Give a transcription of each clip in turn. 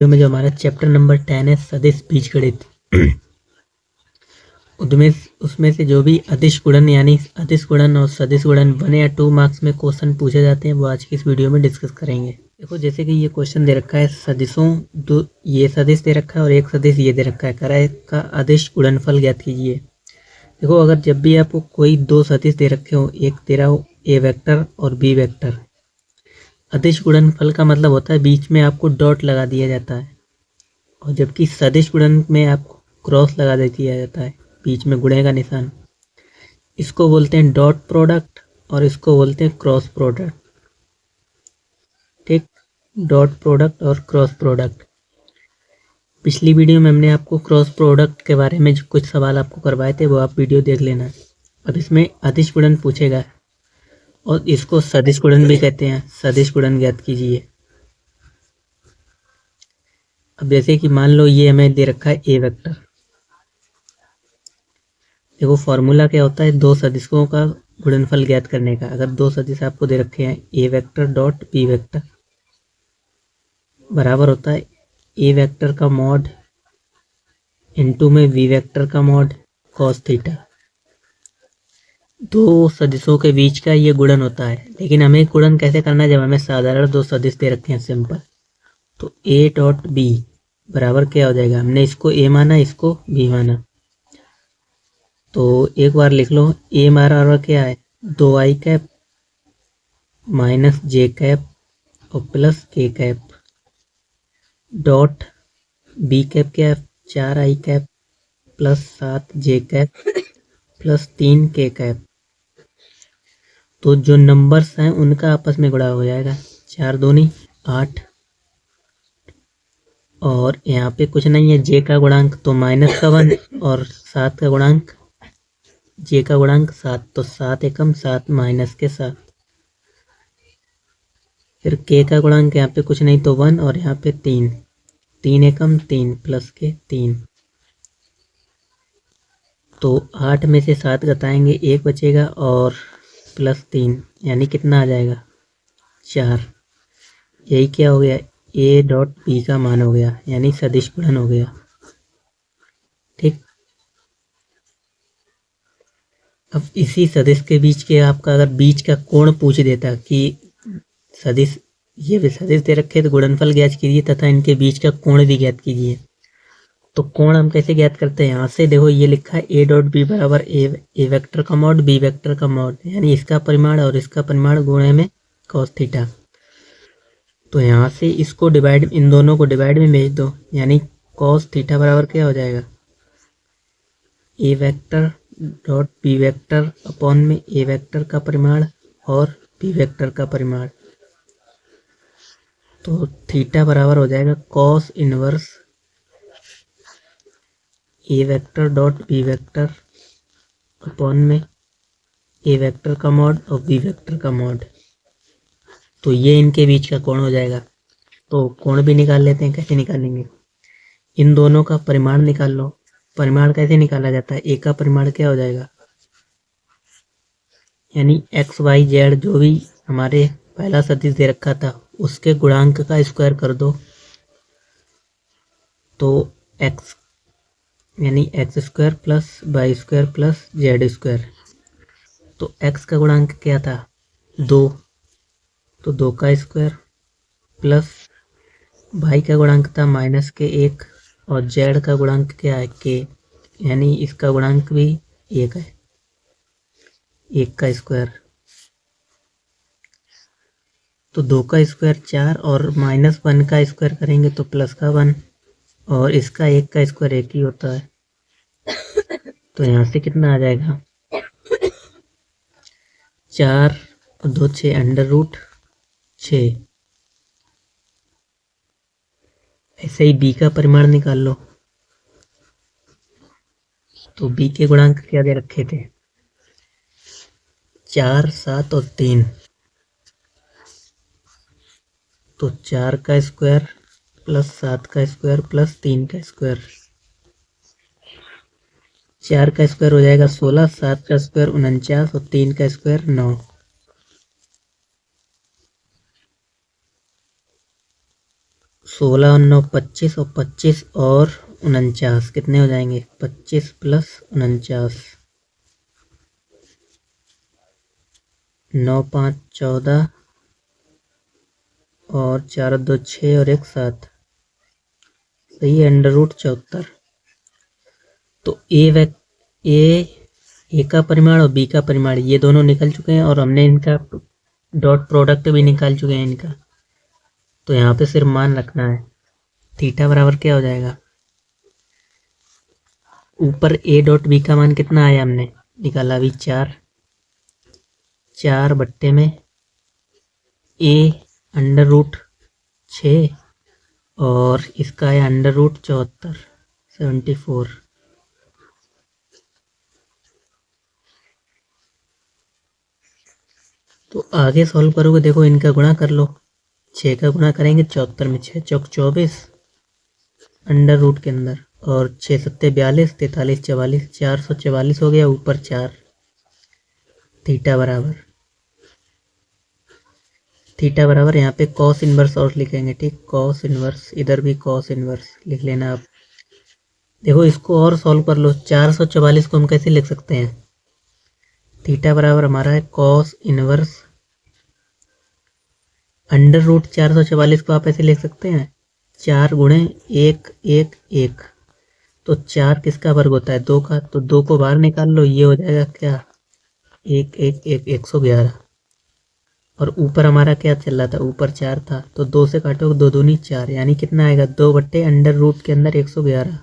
में जो हमारा चैप्टर नंबर 10 है सदिश बीजगणित उसमें से जो भी अदिश गुणन यानी अदिश गुणन और सदिश गुणन 1 या 2 मार्क्स में क्वेश्चन पूछे जाते हैं वो आज की इस वीडियो में डिस्कस करेंगे। देखो जैसे कि ये क्वेश्चन दे रखा है सदिशों दो, ये सदिश दे रखा है और एक सदिश ये दे रखा है, कह रहा है का अदिश गुणनफल ज्ञात कीजिए। देखो अगर जब भी आपको कोई दो सदिश दे रखे हो, एक दे रहा हो ए वेक्टर और बी वेक्टर, अदिश गुणनफल का मतलब होता है बीच में आपको डॉट लगा दिया जाता है, और जबकि सदिश गुणन में आपको क्रॉस लगा दिया जाता है, बीच में गुणे का निशान। इसको बोलते हैं डॉट प्रोडक्ट और इसको बोलते हैं क्रॉस प्रोडक्ट। ठीक, डॉट प्रोडक्ट और क्रॉस प्रोडक्ट। पिछली वीडियो में हमने आपको क्रॉस प्रोडक्ट के बारे में जो कुछ सवाल आपको करवाए थे वो आप वीडियो देख लेना। अब इसमें अदिश गुणन पूछेगा और इसको सदिश गुणन भी कहते हैं। सदिश गुणन ज्ञात कीजिए। अब जैसे कि मान लो ये हमें दे रखा है ए वेक्टर। देखो फॉर्मूला क्या होता है, दो सदिशों का गुणनफल ज्ञात करने का। अगर दो सदिश आपको दे रखे हैं ए वेक्टर डॉट बी वेक्टर बराबर होता है ए वेक्टर का मॉड इनटू में बी वेक्टर का मॉड कॉस थीटा। दो सदिशों के बीच का ये गुणन होता है, लेकिन हमें गुणन कैसे करना है जब हमें साधारण दो सदिश दे रखे हैं सिंपल। तो ए डॉट बी बराबर क्या हो जाएगा, हमने इसको ए माना इसको बी माना, तो एक बार लिख लो ए बराबर क्या है 2i कैप माइनस जे कैप और प्लस के कैप डॉट बी कैप क्या है 4i कैप प्लस 7 जे कैप प्लस 3 के कैप। तो जो नंबर्स हैं उनका आपस में गुणा हो जाएगा, 4 दूनी 8 और यहाँ पे कुछ नहीं है, जे का गुणांक तो माइनस का 1 और 7 का गुणांक जे का गुणांक 7, तो 7 एकम 7 माइनस के 7। फिर के का गुणांक यहाँ पे कुछ नहीं तो 1 और यहाँ पे 3, 3 एकम 3 प्लस के 3। तो 8 में से 7 घटाएंगे 1 बचेगा और प्लस 3 यानी कितना आ जाएगा 4। यही क्या हो गया ए डॉट बी का मान हो गया, यानी सदिश गुणन हो गया। ठीक, अब इसी सदिश के बीच के आपका अगर बीच का कोण पूछ देता कि सदिश ये भी सदिश दे रखे तो गुणनफल ज्ञात कीजिए तथा इनके बीच का कोण भी ज्ञात कीजिए, तो कोण हम कैसे ज्ञात करते हैं। यहाँ से देखो ये लिखा है ए डॉट बी बराबर ए वेक्टर का मॉड बी वेक्टर का मॉड, यानी इसका परिमाण और इसका परिमाण गुणे में कॉस थीटा। तो यहाँ से इसको डिवाइड, इन दोनों को डिवाइड में भेज दो, यानी कॉस थीटा बराबर क्या हो जाएगा A vector dot B vector upon में ए वेक्टर का परिमाण और बी वेक्टर का परिमाण। तो थीटा बराबर हो जाएगा cos inverse A vector dot B vector upon में ए वेक्टर का मॉड और बी वेक्टर का मॉड। तो ये इनके बीच का कोण हो जाएगा। तो कोण भी निकाल लेते हैं, कैसे निकालेंगे, इन दोनों का परिमाण निकाल लो। परिमाण कैसे निकाला जाता है, ए का परिमाण क्या हो जाएगा, यानी एक्स वाई जेड जो भी हमारे पहला सदिश दे रखा था उसके गुणांक का स्क्वायर कर दो, तो एक्स यानी X square plus Y square plus Z square. तो एक्स का गुणांक क्या था 2, तो 2 का स्क्वायर प्लस वाई का गुणांक था माइनस के 1 और जेड का गुणांक क्या है के, यानी इसका गुणांक भी 1 है, 1 का स्क्वायर। तो 2 का स्क्वायर 4 और माइनस 1 का स्क्वायर करेंगे तो प्लस का 1 और इसका 1 का स्क्वायर 1 ही होता है। तो यहाँ से कितना आ जाएगा 4 और 2 6 अंडर रूट 6। ऐसे ही बी का परिमाण निकाल लो। तो बी के गुणांक क्या दे रखे थे 4 7 और 3, तो 4 का स्क्वायर प्लस 7 का स्क्वायर प्लस 3 का स्क्वायर। 4 का स्क्वायर हो जाएगा 16, 7 का स्क्वायर 49 और 3 का स्क्वायर 9। 16 और 9 25 और 25 और 49 कितने हो जाएंगे? 25 प्लस 49, 9 5 14 और 4 2 6 और 1 7, सही है, √74। तो ए का परिमाण और बी का परिमाण ये दोनों निकल चुके हैं और हमने इनका डॉट प्रोडक्ट भी निकाल चुके हैं इनका। तो यहाँ पे सिर्फ मान रखना है। थीटा बराबर क्या हो जाएगा? ऊपर ए डॉट बी का मान कितना आया हमने निकाला अभी? 4 बट्टे में ए √6 और इसका है √74, 74। तो आगे सॉल्व करोगे, देखो इनका गुणा कर लो। 6 का गुणा करेंगे 74 में, 6 चौक 24 √ के अंदर, और 6 सत्ते 42, 43 44, 444 हो गया, ऊपर 4। थीटा बराबर यहाँ पे कॉस इनवर्स और लिखेंगे, ठीक, कॉस इनवर्स, इधर भी कॉस इनवर्स लिख लेना आप। देखो इसको और सॉल्व कर लो। 444 को हम कैसे लिख सकते हैं? थीटा बराबर हमारा है कॉस इनवर्स √444 को आप ऐसे लिख सकते हैं, 4 गुणे 1 1 1। तो 4 किसका वर्ग होता है? 2 का। तो 2 को बाहर निकाल लो, ये हो जाएगा क्या? 1 1 1 111। और ऊपर हमारा क्या चल रहा था? ऊपर 4 था, तो 2 से काटो, 2 दूनी 4, यानी कितना आएगा? 2 बट्टे √ के अंदर 111,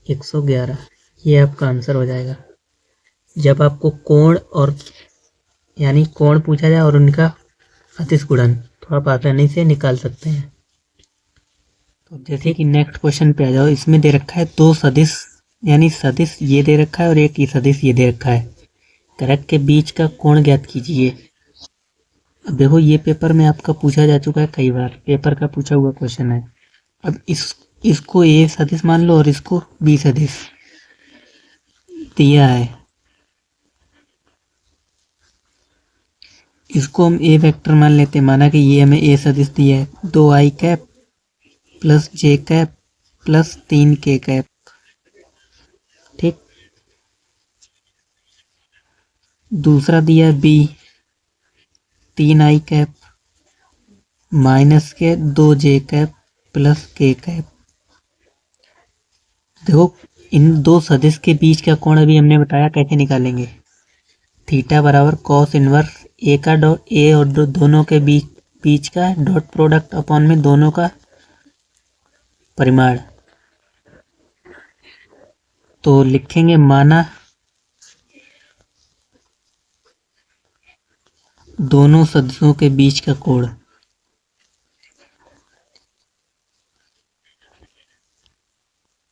111। ये आपका आंसर हो जाएगा। जब आपको कोण और यानी कोण पूछा जाए और उनका अतिश गुणन, तो आप आसानी से निकाल सकते हैं। तो जैसे कि नेक्स्ट क्वेश्चन पे आ जाओ। इसमें दे रखा है 2 सदिश, यानी सदिश ये दे रखा है और एक ही सदिश ये दे रखा है। करक के बीच का कोण ज्ञात कीजिए। अब देखो ये पेपर में आपका पूछा जा चुका है कई बार, पेपर का पूछा हुआ क्वेश्चन है। अब इसको ए सदिश मान लो और इसको बी सदिश दिया है। इसको हम ए वेक्टर मान लेते हैं, माना कि ये हमें ए सदिश दिया है, 2i cap plus j cap plus 3k cap, ठीक। दूसरा दिया बी, 3i कैप माइनस के 2j cap plus k cap. देखो इन दो सदिश के बीच का कोण अभी हमने बताया कैसे निकालेंगे। थीटा बराबर कॉस इनवर्स ए का डॉट ए और दोनों के बीच का डॉट प्रोडक्ट अपॉन में दोनों का परिमाण। तो लिखेंगे माना दोनों सदिशों के बीच का कोण,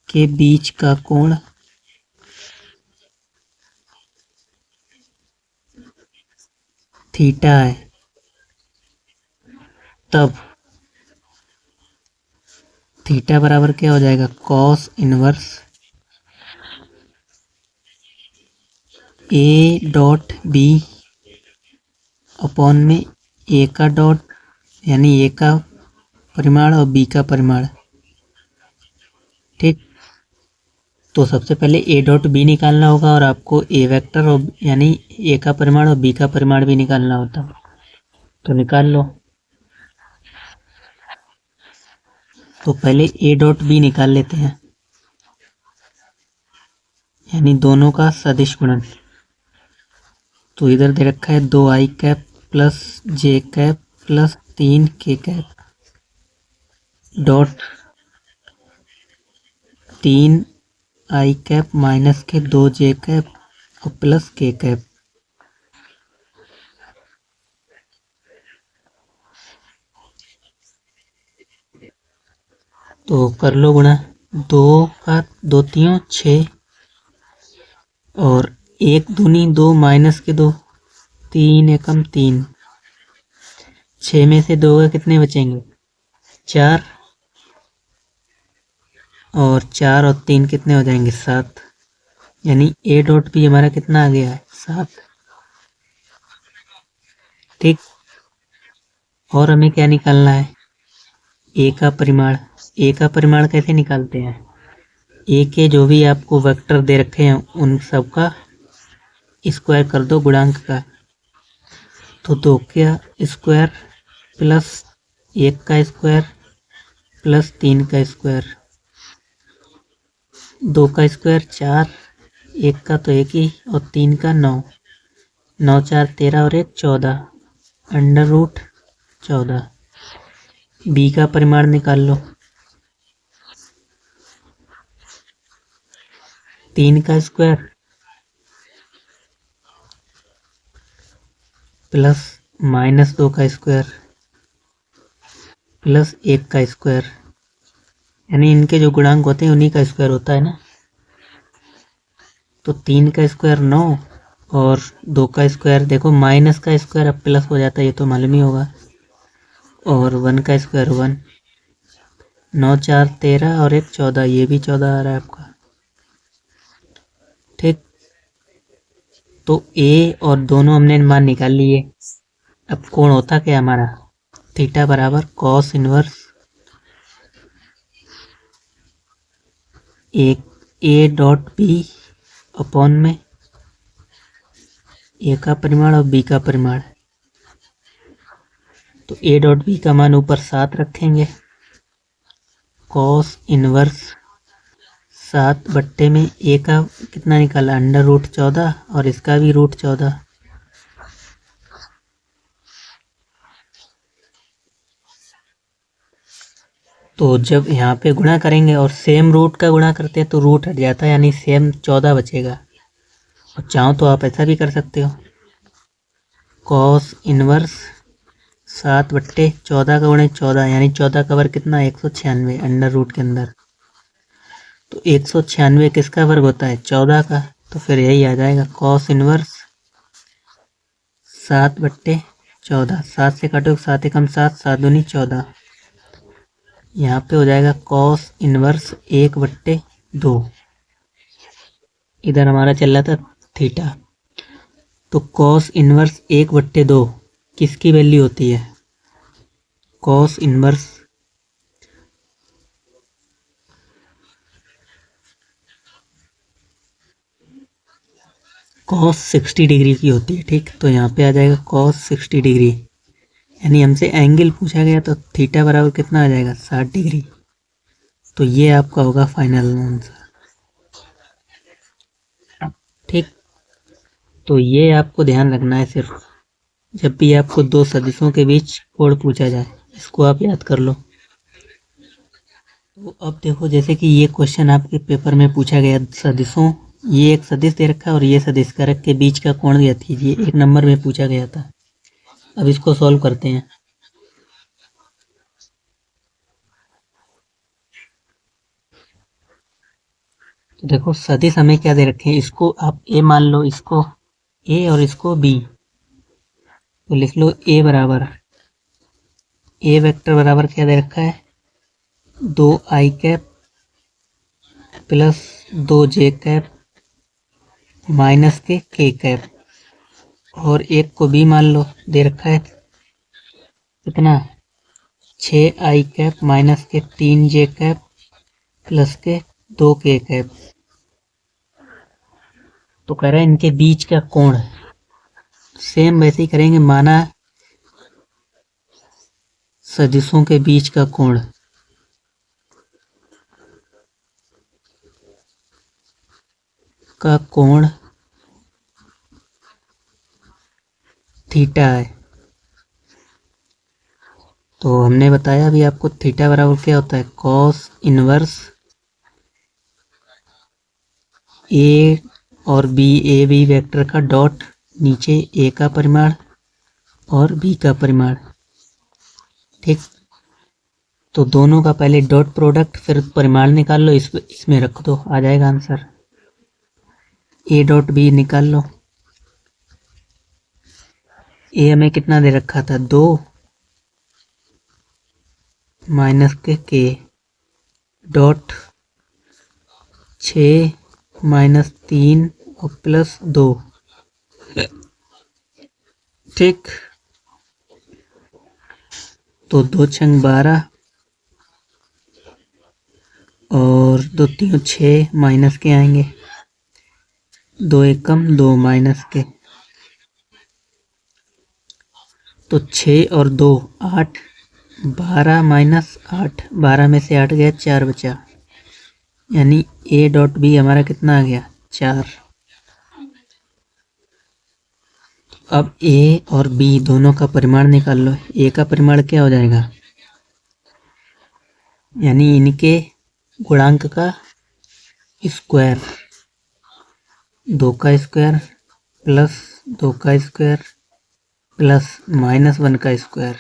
के बीच का कोण थीटा है। तब थीटा बराबर क्या हो जाएगा? Cos inverse A dot B upon में ए का डॉट यानी ए का परिमाण और बी का परिमाण, ठीक। तो सबसे पहले ए डॉट बी निकालना होगा और आपको ए वेक्टर और यानी ए का परिमाण और बी का परिमाण भी निकालना होता, तो निकाल लो। तो पहले ए डॉट बी निकाल लेते हैं, यानी दोनों का सदिश गुणन। तो इधर दे रखा है 2i cap plus j cap plus 3k cap dot 3i cap minus के 2j कैप और प्लस k कैप। तो कर लो गुणा, 2 का 2 3 6 और 1 दूनी 2 माइनस के 2, 3 एकम 3, 6 में से 2 के कितने बचेंगे? 4, और 4 और 3 कितने हो जाएंगे? 7, यानी ए डॉट भी हमारा कितना आ गया है? 7, ठीक। और हमें क्या निकालना है? ए का परिमाण, ए का परिमाण कैसे निकालते हैं, ए के जो भी आपको वेक्टर दे रखे हैं उन सब का स्क्वायर कर दो गुणांक का, तो 2 का स्क्वायर प्लस 1 का स्क्वायर प्लस 3 का स्क्वायर, 2 का स्क्वायर 4, 1 का तो 1 ही और 3 का 9, 9 4 13 और 1 14, अंडर रूट 14। बी का परिमाण निकाल लो, 3 का स्क्वायर प्लस -2 का स्क्वायर प्लस 1 का स्क्वायर, यानी इनके जो गुणांक होते हैं उन्हीं का स्क्वायर होता है ना। तो 3 का स्क्वायर 9 और 2 का स्क्वायर, देखो माइनस का स्क्वायर अब प्लस हो जाता है, ये तो मालूम ही होगा, और 1 का स्क्वायर 1, 9 4 13 और 1 14, ये भी 14 आ रहा है आपका। ठीक, तो ए और दोनों हमने मान निकाल लिए। अब कोण होता क्या हमारा, थीटा बराबर कॉस इनवर्स एक ए डॉट बी अपॉन में ए का परिमाण और बी का परिमाण। तो ए डॉट बी का मान ऊपर 7 रखेंगे, कॉस इनवर्स 7 बट्टे में ए का कितना निकाला, अंडर रूट 14 और इसका भी रूट 14। तो जब यहाँ पे गुणा करेंगे और सेम रूट का गुणा करते हैं तो रूट हट जाता है, यानी सेम 14 बचेगा। और चाहो तो आप ऐसा भी कर सकते हो, कॉस इनवर्स 7 बट्टे 14 का गुणे 14, यानी 14 का वर्ग कितना, 196 अंडर रूट के अंदर। तो 196 किसका वर्ग होता है, 14 का। तो फिर यही आ जाएगा कॉस इनवर्स 7 बट्टे 14, 7 से काटो 7 एकम 7, 7 दूनी 14। यहाँ पे हो जाएगा कॉस इनवर्स 1/2। इधर हमारा चल रहा था थीटा, तो कॉस इनवर्स 1/2 किसकी वैल्यू होती है, कॉस इनवर्स कॉस 60 डिग्री की होती है। ठीक, तो यहाँ पे आ जाएगा कॉस 60 डिग्री, यानी हमसे एंगल पूछा गया, तो थीटा बराबर कितना आ जाएगा, 60 डिग्री। तो ये आपका होगा फाइनल आंसर। ठीक, तो ये आपको ध्यान रखना है, सिर्फ जब भी आपको दो सदिशों के बीच कोण पूछा जाए, इसको आप याद कर लो। तो अब देखो, जैसे कि ये क्वेश्चन आपके पेपर में पूछा गया, सदिशों, ये एक सदिश दे रखा है और ये सदिश कारक के बीच का कोण ज्ञात कीजिए, 1 नंबर में पूछा गया था। अब इसको सॉल्व करते हैं। तो देखो सदिश हमें क्या दे रखे हैं, इसको आप ए मान लो, इसको ए और इसको बी, तो लिख लो ए बराबर, ए वेक्टर बराबर क्या दे रखा है, 2 आई कैप प्लस 2 जे कैप माइनस के कैप, और एक को बी मान लो, दे रखा है कितना, 6 आई कैप माइनस के 3 जे कैप प्लस के 2 के कैप। तो कह रहा है इनके बीच का कोण, सेम वैसे ही करेंगे, माना सदिशों के बीच का कोण, थीटा है। तो हमने बताया अभी आपको, थीटा बराबर क्या होता है, कॉस इनवर्स ए और बी, ए बी वेक्टर का डॉट, नीचे ए का परिमाण और बी का परिमाण। ठीक, तो दोनों का पहले डॉट प्रोडक्ट फिर परिमाण निकाल लो, इसमें रख दो, आ जाएगा आंसर। ए डॉट बी निकाल लो, ए हमें कितना दे रखा था, 2 माइनस के डॉट 6 माइनस 3 और प्लस 2। ठीक, तो 2 छंग 12 दो तीन 6 माइनस के आएंगे, 2 एकम 2 माइनस के, तो 6 और 2 8, 12 माइनस 8, 12 में से 8 गया 4 बचा, यानी ए डॉट बी हमारा कितना आ गया 4। अब ए और बी दोनों का परिमाण निकाल लो। ए का परिमाण क्या हो जाएगा, यानी इनके गुणांक का स्क्वायर, 2 का स्क्वायर प्लस 2 का स्क्वायर प्लस माइनस 1 का स्क्वायर,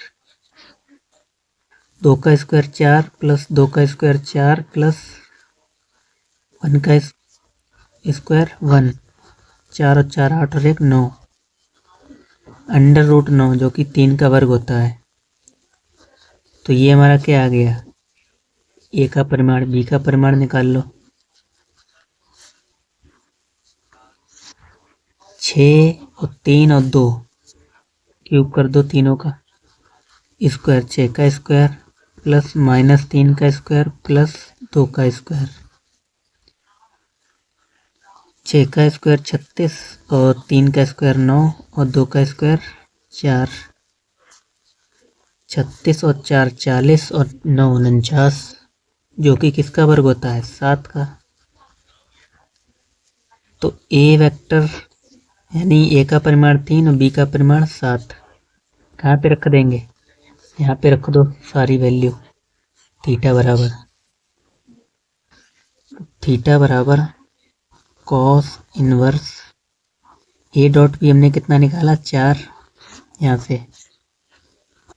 2 का स्क्वायर 4 प्लस 2 का स्क्वायर 4 प्लस 1 का स्क्वायर 1, 4 और 4 8 और 1 9, अंडर रूट 9 जो कि 3 का वर्ग होता है। तो ये हमारा क्या आ गया, ए का परिमाण, बी का परिमाण निकाल लो। 6 और 3 और 2 क्यूब कर दो तीनों का स्क्वायर, 6 का स्क्वायर प्लस माइनस 3 का स्क्वायर प्लस 2 का स्क्वायर, 6 का स्क्वायर 36 और 3 का स्क्वायर 9 और 2 का स्क्वायर 4, 36 और 4 40 और 9 49, जो कि किसका वर्ग होता है 7 का। तो ए वेक्टर यानी ए का परिमाण 3 और बी का परिमाण 7 कहाँ पे रख देंगे, यहाँ पे रख दो सारी वैल्यू। थीटा बराबर cos inverse A dot B हमने कितना निकाला 4 यहाँ से,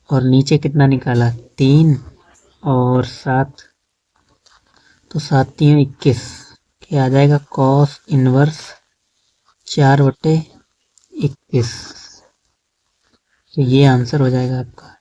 और नीचे कितना निकाला 3 और 7, तो 7 3 21, क्या आ जाएगा कॉस इनवर्स 4/21। तो ये आंसर हो जाएगा आपका।